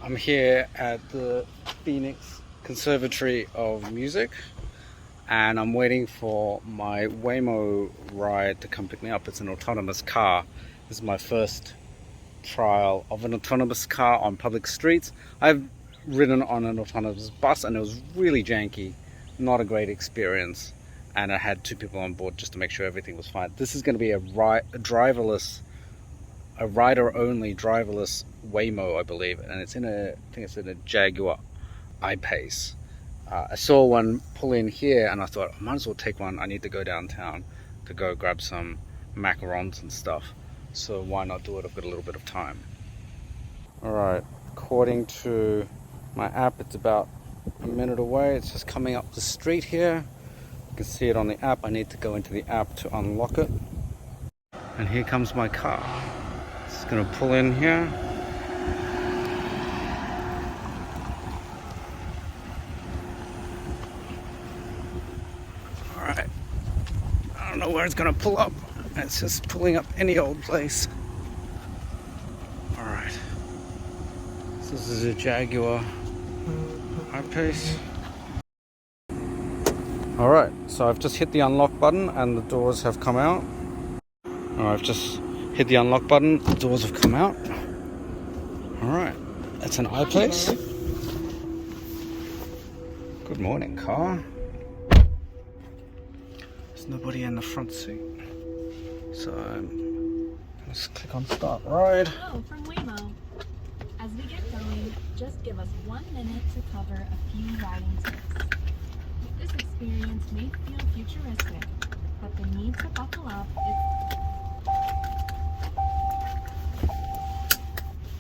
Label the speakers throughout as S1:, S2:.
S1: I'm here at the Phoenix Conservatory of Music and I'm waiting for my Waymo ride to come pick me up. It's an autonomous car. This is my first trial of an autonomous car on public streets. I've ridden on an autonomous bus and it was really janky, not a great experience, and I had two people on board just to make sure everything was fine. This is going to be a rider-only driverless Waymo, I believe, and it's in I think it's in a Jaguar I-Pace. I saw one pull in here and I thought I might as well take one. I need to go downtown to go grab some macarons and stuff, so why not do it? I've got a little bit of time. Alright, according to my app, it's about a minute away. It's just coming up the street here. You can see it on the app. I need to go into the app to unlock it. And here comes my car. It's gonna pull in here. Alright. I don't know where it's gonna pull up. It's just pulling up any old place. Alright. So this is a Jaguar I-Pace. Alright, so I've just hit the unlock button and the doors have come out. I've just hit the unlock button, the doors have come out. Alright, that's an I-Pace. Good morning, car. There's nobody in the front seat. So let's click on start ride.
S2: Hello from Waymo. As we get going, just give us 1 minute to cover a few riding tips. This experience may feel futuristic, but the need to buckle up is...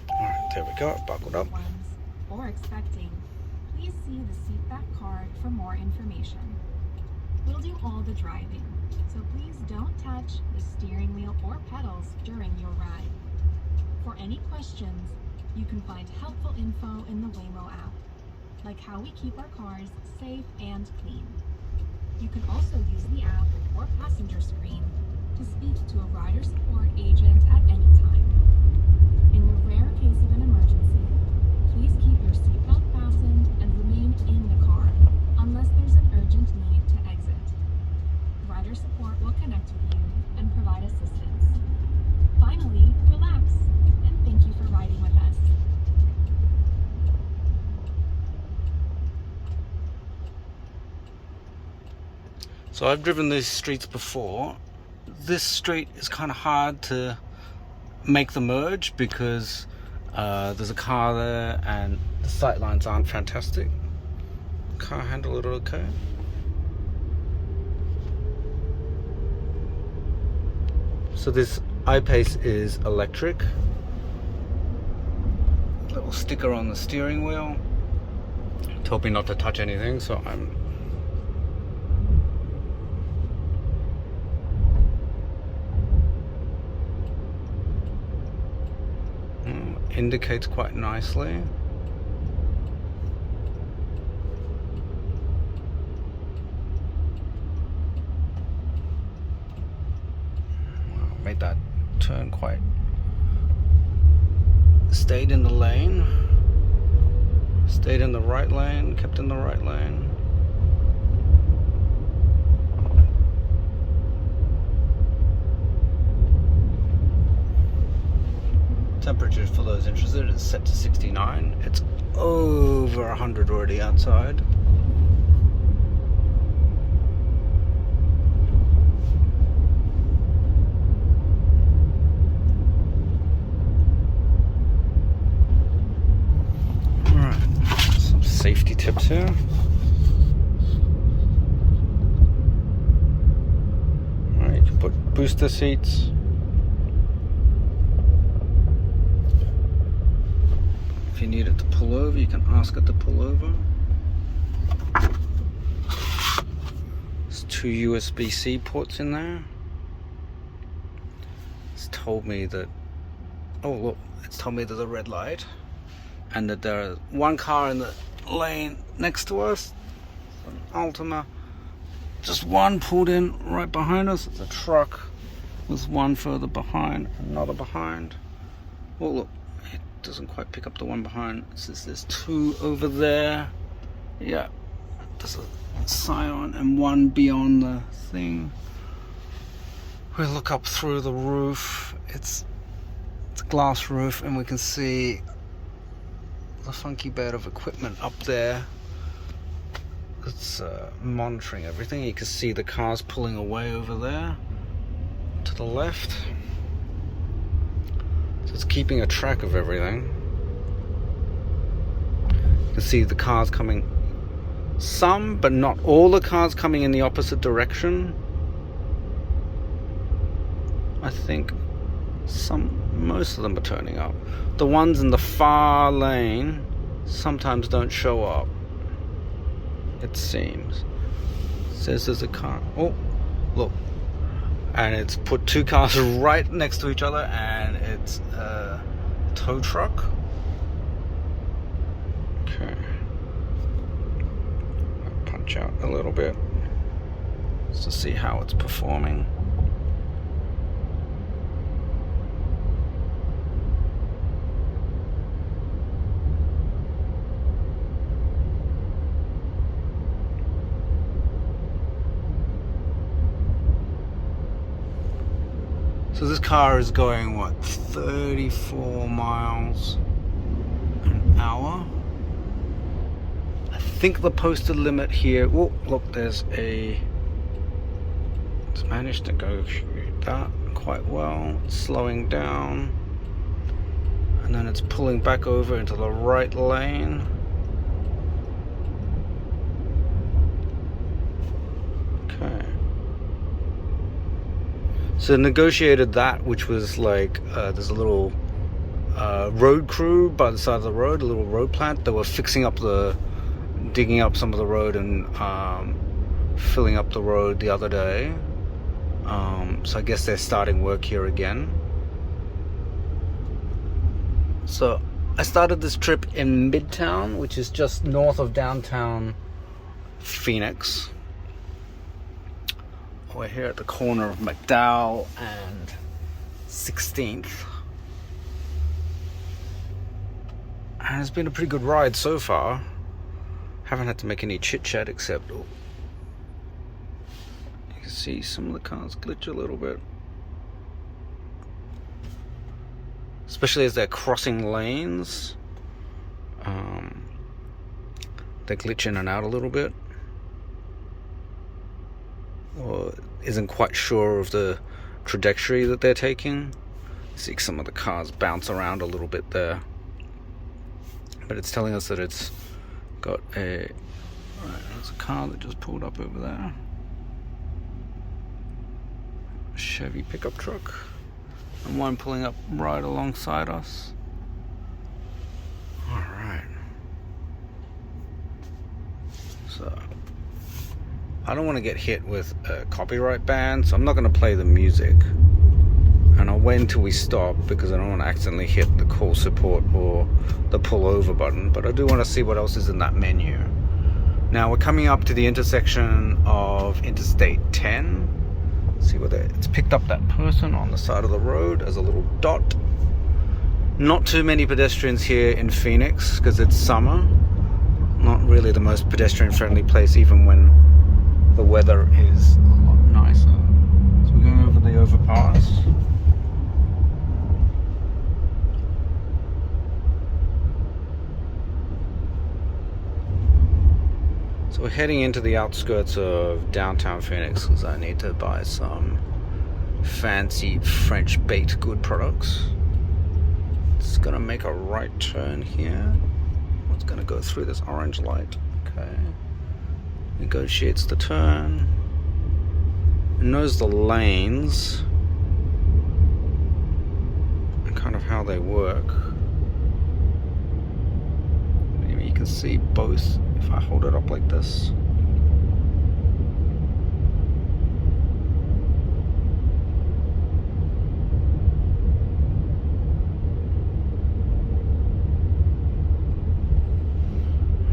S1: Alright, there we go, buckled up.
S2: Or expecting. Please see the seatback card for more information. We'll do all the driving, so please don't touch the steering wheel or pedals during your ride. For any questions, you can find helpful info in the Waymo app, like how we keep our cars safe and clean. You can also use the app or passenger screen to speak to a rider support agent at any time. In the rare case of an emergency, please keep your seatbelt fastened and remain in the car unless there's an urgent need to exit. Rider support will connect with you and provide assistance. Finally, relax and thank you for riding with us.
S1: So I've driven these streets before. This street is kind of hard to make the merge because there's a car there and the sight lines aren't fantastic. Car handle it okay? So this I-Pace is electric. Little sticker on the steering wheel. Told me not to touch anything, so I'm indicates quite nicely. Wow, made that turn quite. Stayed in the lane. Stayed in the right lane. Kept in the right lane. Temperature, for those interested, is set to 69. It's over 100 already outside. Alright, some safety tips here. Alright, you can put booster seats. If you need it to pull over, you can ask it to pull over. There's 2 USB-C ports in there. It's told me that, oh look, it's told me there's a red light and that there's one car in the lane next to us, an Altima. Just one pulled in right behind us. It's a truck. There's one further behind, another behind. Oh look, it doesn't quite pick up the one behind. It says there's two over there. Yeah, there's a sign and one beyond the thing. We look up through the roof. It's a glass roof, and we can see the funky bed of equipment up there. It's monitoring everything. You can see the cars pulling away over there to the left. So it's keeping a track of everything. You can see the cars coming, some but not all the cars coming in the opposite direction. I think most of them are turning up. The ones in the far lane sometimes don't show up, it seems. It says there's a car. Oh, look. And it's put two cars right next to each other, and it's a tow truck. Okay. I'll punch out a little bit just to see how it's performing. So this car is going, what, 34 miles an hour? I think the posted limit here, oh, look, it's managed to go through that quite well. It's slowing down. And then it's pulling back over into the right lane. Okay. So negotiated that, which was like, there's a little road crew by the side of the road, a little road plant. They were digging up some of the road and filling up the road the other day. So I guess they're starting work here again. So I started this trip in Midtown, which is just north of downtown Phoenix. We're here at the corner of McDowell and 16th. And it's been a pretty good ride so far. Haven't had to make any chit chat except, you can see some of the cars glitch a little bit. Especially as they're crossing lanes. They glitch in and out a little bit. Or isn't quite sure of the trajectory that they're taking. You see some of the cars bounce around a little bit there, but it's telling us that it's got a there's a car that just pulled up over there, a Chevy pickup truck, and one pulling up right alongside us. All right, so I don't want to get hit with a copyright ban, so I'm not going to play the music. And I'll wait until we stop because I don't want to accidentally hit the call support or the pull over button. But I do want to see what else is in that menu. Now we're coming up to the intersection of Interstate 10. See whether it's picked up that person on the side of the road as a little dot. Not too many pedestrians here in Phoenix because it's summer. Not really the most pedestrian friendly place, even when the weather is a lot nicer. So we're going over the overpass. So we're heading into the outskirts of downtown Phoenix because I need to buy some fancy French baked good products. It's gonna make a right turn here. It's gonna go through this orange light. Okay. Negotiates the turn. Knows the lanes and kind of how they work. Maybe you can see both if I hold it up like this.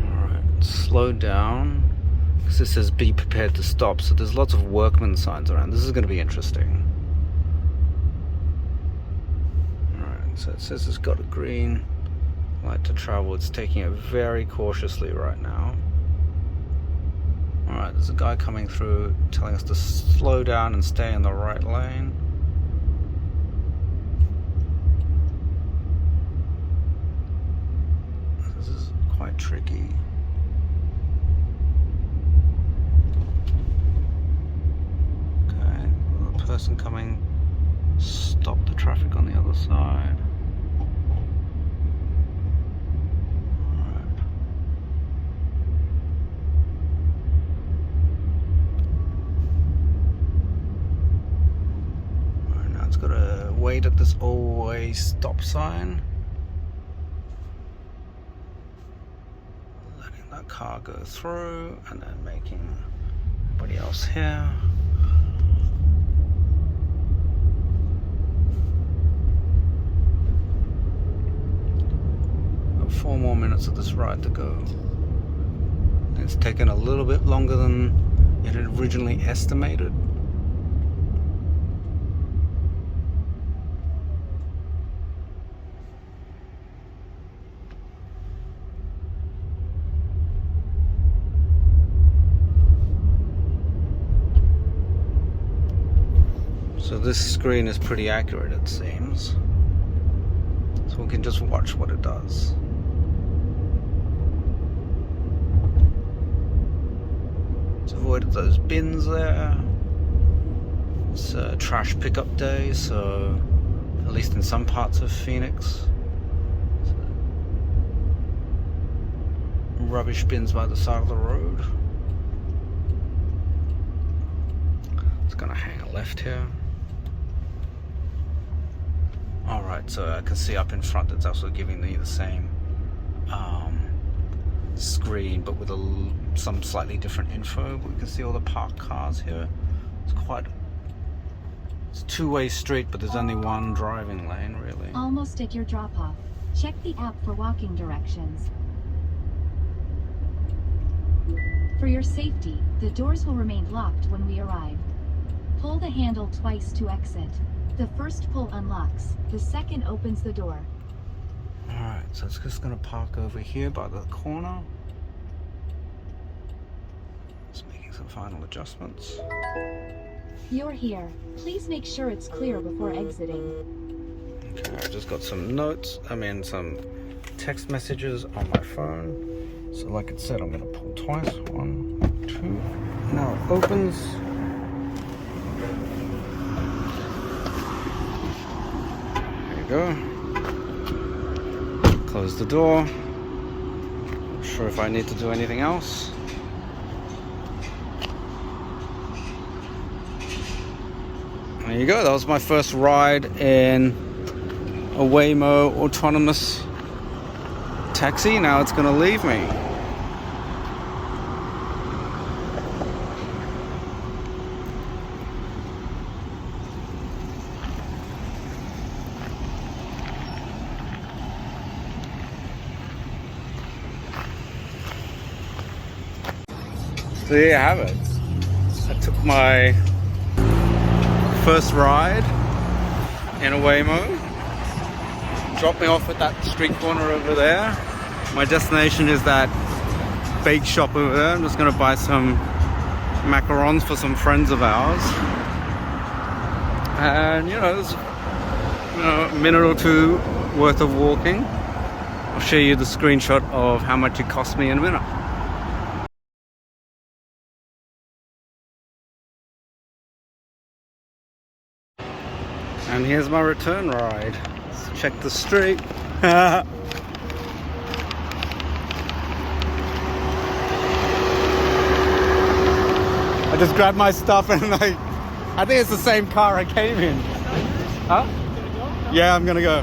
S1: Alright, slow down. Because this says be prepared to stop, so there's lots of workman signs around. This is going to be interesting. Alright, so it says it's got a green to travel. It's taking it very cautiously right now. Alright, there's a guy coming through telling us to slow down and stay in the right lane. This is quite tricky. Okay, a person coming. Stop the traffic on the other side. Gotta wait at this all-way stop sign. Letting that car go through and then making everybody else here. Got 4 more minutes of this ride to go. It's taken a little bit longer than it had originally estimated. So this screen is pretty accurate, it seems. So we can just watch what it does. It's avoided those bins there. It's a trash pickup day, so at least in some parts of Phoenix. Rubbish bins by the side of the road. It's gonna hang a left here. Alright, so I can see up in front it's also giving me the same screen, but with some slightly different info. But we can see all the parked cars here. It's a two-way street, but there's only one driving lane, really.
S2: Almost at your drop-off. Check the app for walking directions. For your safety, the doors will remain locked when we arrive. Pull the handle twice to exit. The first pull unlocks, the second opens the door.
S1: Alright, so it's just gonna park over here by the corner. Just making some final adjustments.
S2: You're here. Please make sure it's clear before exiting.
S1: Okay, I just got some notes, some text messages on my phone. So like it said, I'm gonna pull twice. 1, 2. Now it opens. Go. Close the door. Not sure if I need to do anything else. There you go. That was my first ride in a Waymo autonomous taxi. Now it's going to leave me. So there you have it. I took my first ride in a Waymo. Dropped me off at that street corner over there. My destination is that bake shop over there. I'm just going to buy some macarons for some friends of ours. And there's a minute or two worth of walking. I'll show you the screenshot of how much it cost me in a minute. And here's my return ride. Let's check the street. I just grabbed my stuff and I think it's the same car I came in. Huh? Yeah, I'm gonna go.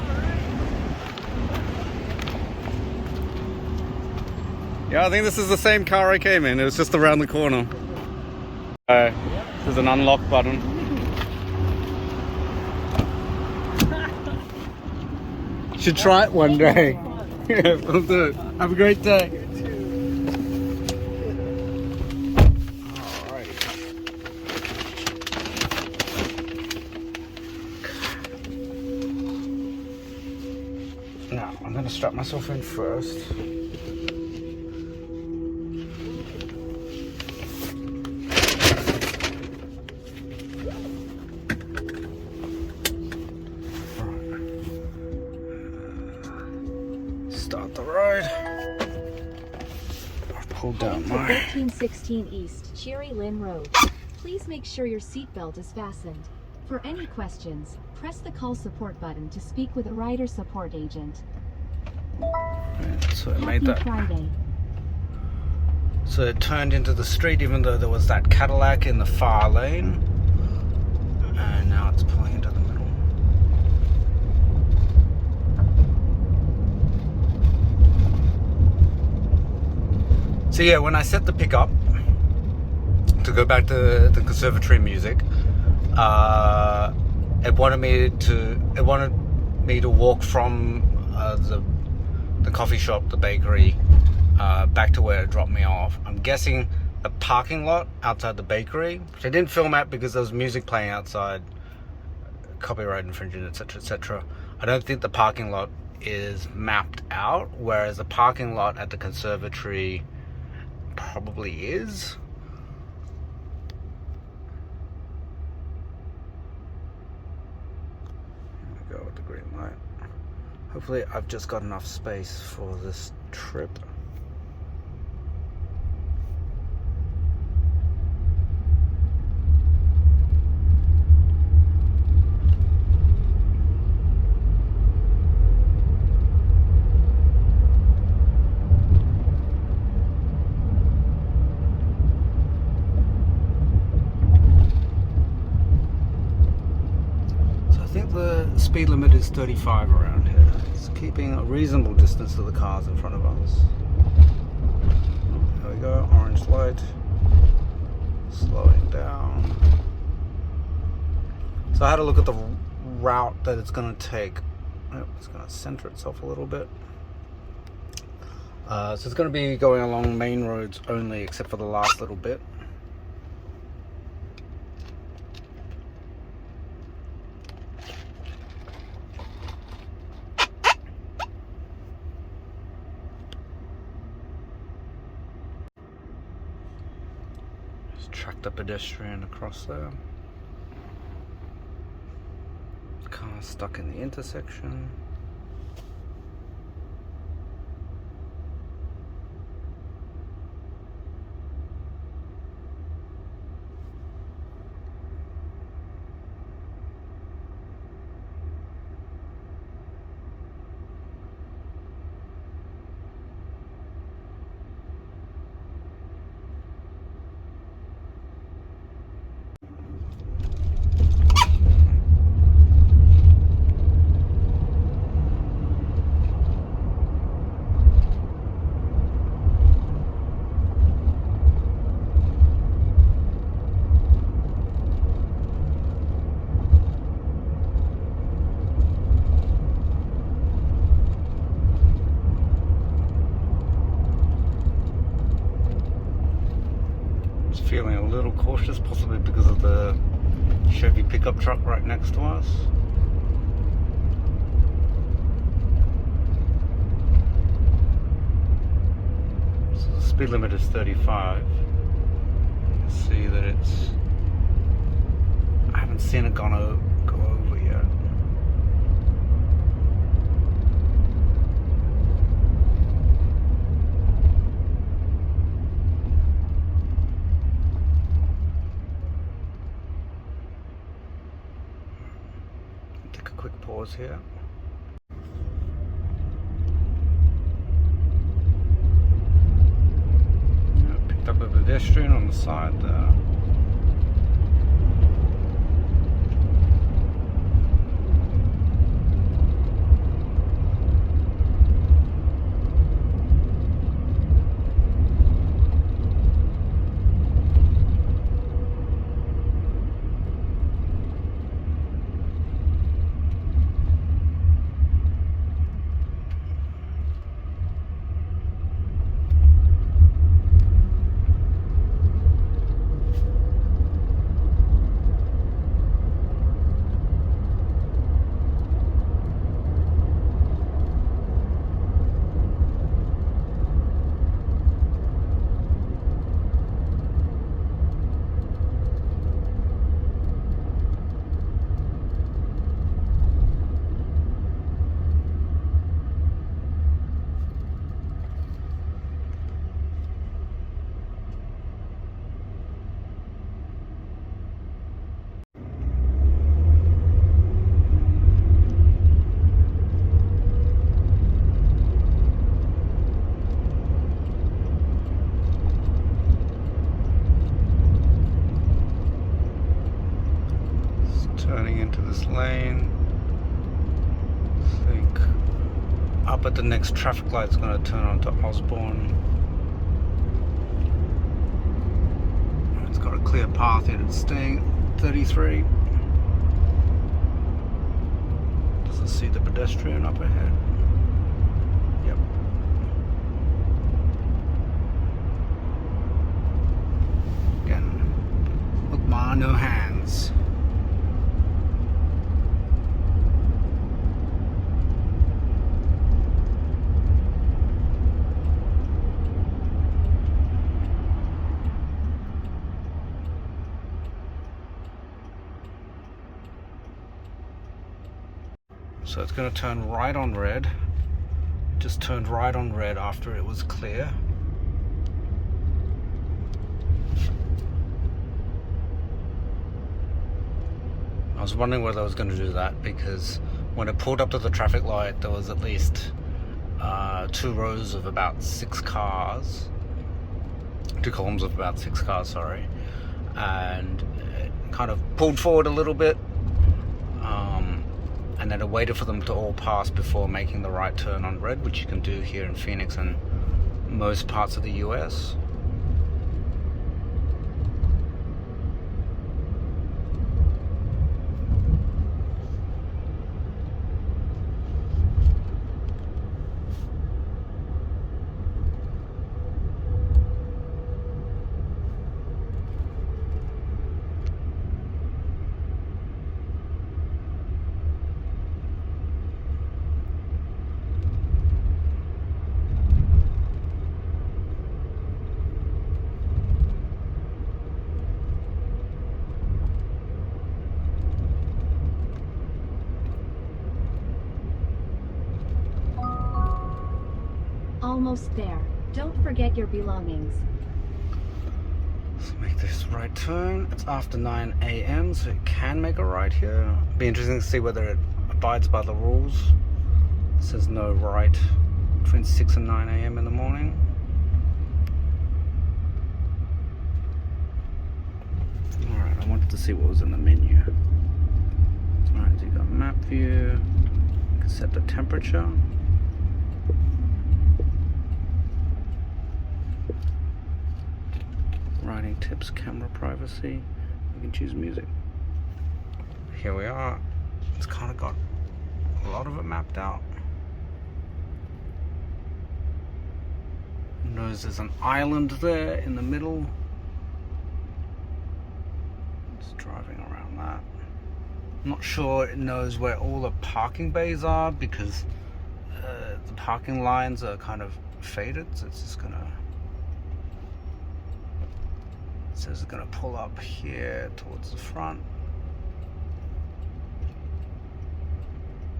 S1: Yeah, I think this is the same car I came in. It was just around the corner. There's an unlock button. Should try it one day. Yeah, we'll do it. Have a great day. Alrighty. Now I'm going to strap myself in first. Start the ride. I've pulled down my
S2: 1316 East Cherry Lynn Road. Please make sure your seatbelt is fastened. For any questions, press the call support button to speak with a rider support agent.
S1: So it made that.
S2: Friday.
S1: So it turned into the street even though there was that Cadillac in the far lane. And now it's pulling into the middle. So yeah, when I set the pickup, to go back to the Conservatory music, it wanted me to walk from the coffee shop, the bakery, back to where it dropped me off. I'm guessing the parking lot outside the bakery, which I didn't film at because there was music playing outside, copyright infringement, etc., etc. I don't think the parking lot is mapped out, whereas the parking lot at the Conservatory probably is. Here we go with the green light. Hopefully I've just got enough space for this trip. Speed limit is 35 around here. It's keeping a reasonable distance to the cars in front of us. There we go, orange light. Slowing down. So I had a look at the route that it's going to take. Oh, it's going to center itself a little bit. So it's going to be going along main roads only, except for the last little bit. Track the pedestrian across there. Car stuck in the intersection. Feeling a little cautious, possibly because of the Chevy pickup truck right next to us. So the speed limit is 35. You can see that it's... I haven't seen it go over yet. Quick pause here. Picked up a pedestrian on the side there. lane. I think up at the next traffic light it's going to turn onto Osborne. It's got a clear path here. It's staying 33. Doesn't see the pedestrian up ahead. Yep. Again, look, ma, no hands. So it's going to turn right on red. Just turned right on red after it was clear. I was wondering whether I was going to do that because when it pulled up to the traffic light there was at least 2 rows of about 6 cars. 2 columns of about 6 cars, sorry. And it kind of pulled forward a little bit. And then I waited for them to all pass before making the right turn on red, which you can do here in Phoenix and most parts of the US.
S2: Almost there. Don't forget your belongings.
S1: Let's make this right turn. It's after 9 a.m. so it can make a right here. Be interesting to see whether it abides by the rules. It says no right between 6 and 9 a.m. in the morning. Alright, I wanted to see what was in the menu. Alright, so you got map view. You can set the temperature. Riding tips, camera privacy. You can choose music. Here we are. It's kind of got a lot of it mapped out. Knows there's an island there in the middle. Just driving around that. I'm not sure it knows where all the parking bays are because the parking lines are kind of faded, so it's just gonna. It says it's going to pull up here towards the front.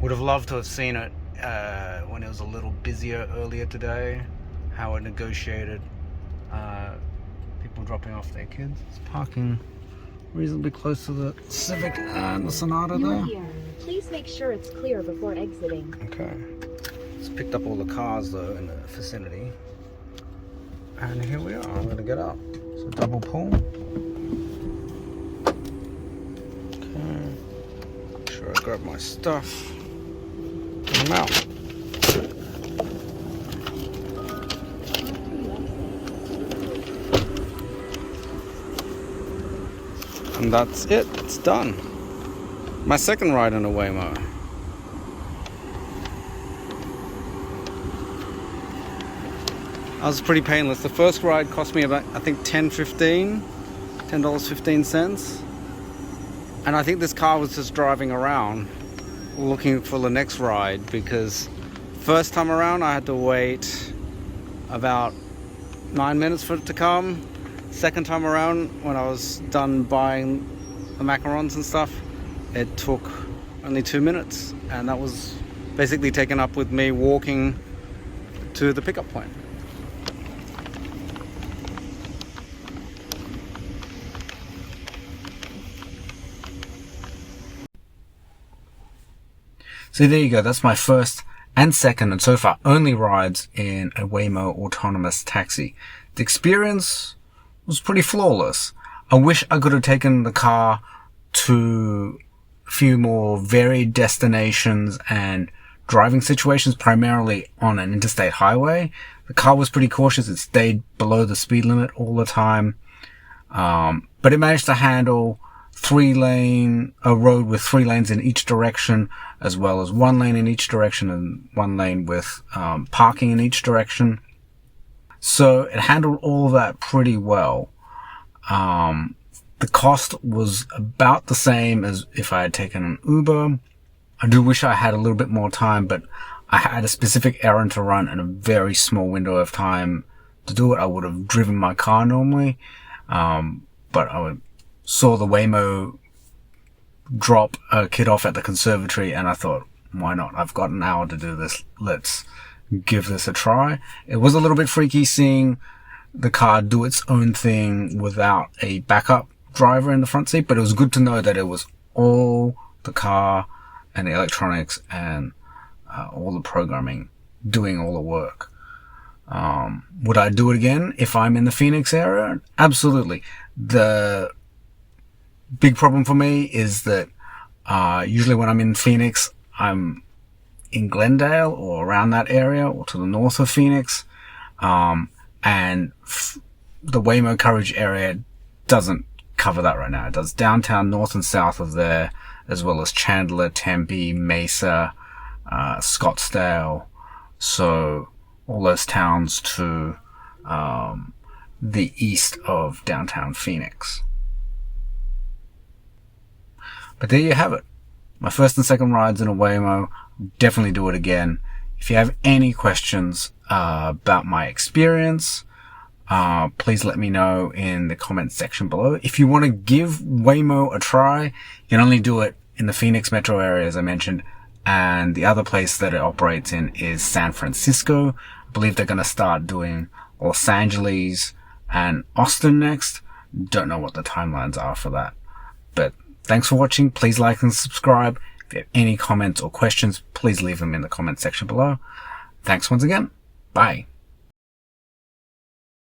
S1: Would have loved to have seen it when it was a little busier earlier today. How it negotiated people dropping off their kids. It's parking reasonably close to the Civic and the Sonata there.
S2: You're here. Please make sure it's clear before exiting.
S1: Okay. It's picked up all the cars though in the vicinity. And here we are. I'm going to get up. So double pull. Okay. Make sure I grab my stuff. And I'm out. And that's it. It's done. My second ride in a Waymo. That was pretty painless. The first ride cost me about, I think, $10.15. And I think this car was just driving around looking for the next ride because first time around I had to wait about 9 minutes for it to come. Second time around when I was done buying the macarons and stuff, it took only 2 minutes. And that was basically taken up with me walking to the pickup point. So there you go, that's my first and second and so far only rides in a Waymo autonomous taxi. The experience was pretty flawless. I wish I could have taken the car to a few more varied destinations and driving situations, primarily on an interstate highway. The car was pretty cautious. It stayed below the speed limit all the time. But it managed to handle a road with 3 lanes in each direction, as well as 1 lane in each direction and 1 lane with parking in each direction. So it handled all of that pretty well. The cost was about the same as if I had taken an Uber. I do wish I had a little bit more time, but I had a specific errand to run and a very small window of time to do it. I would have driven my car normally, but I saw the Waymo drop a kid off at the conservatory, and I thought, why not? I've got an hour to do this. Let's give this a try. It was a little bit freaky seeing the car do its own thing without a backup driver in the front seat, but it was good to know that it was all the car and the electronics and all the programming doing all the work. Would I do it again if I'm in the Phoenix area? Absolutely. The big problem for me is that usually when I'm in Phoenix, I'm in Glendale or around that area or to the north of Phoenix, and the Waymo coverage area doesn't cover that right now. It does downtown, north and south of there, as well as Chandler, Tempe, Mesa, Scottsdale. So all those towns to the east of downtown Phoenix. But there you have it. My first and second rides in a Waymo. Definitely do it again. If you have any questions about my experience, please let me know in the comments section below. If you want to give Waymo a try, you can only do it in the Phoenix metro area, as I mentioned, and the other place that it operates in is San Francisco. I believe they're going to start doing Los Angeles and Austin next. Don't know what the timelines are for that. But thanks for watching. Please like and subscribe. If you have any comments or questions, please leave them in the comment section below. Thanks once again. Bye.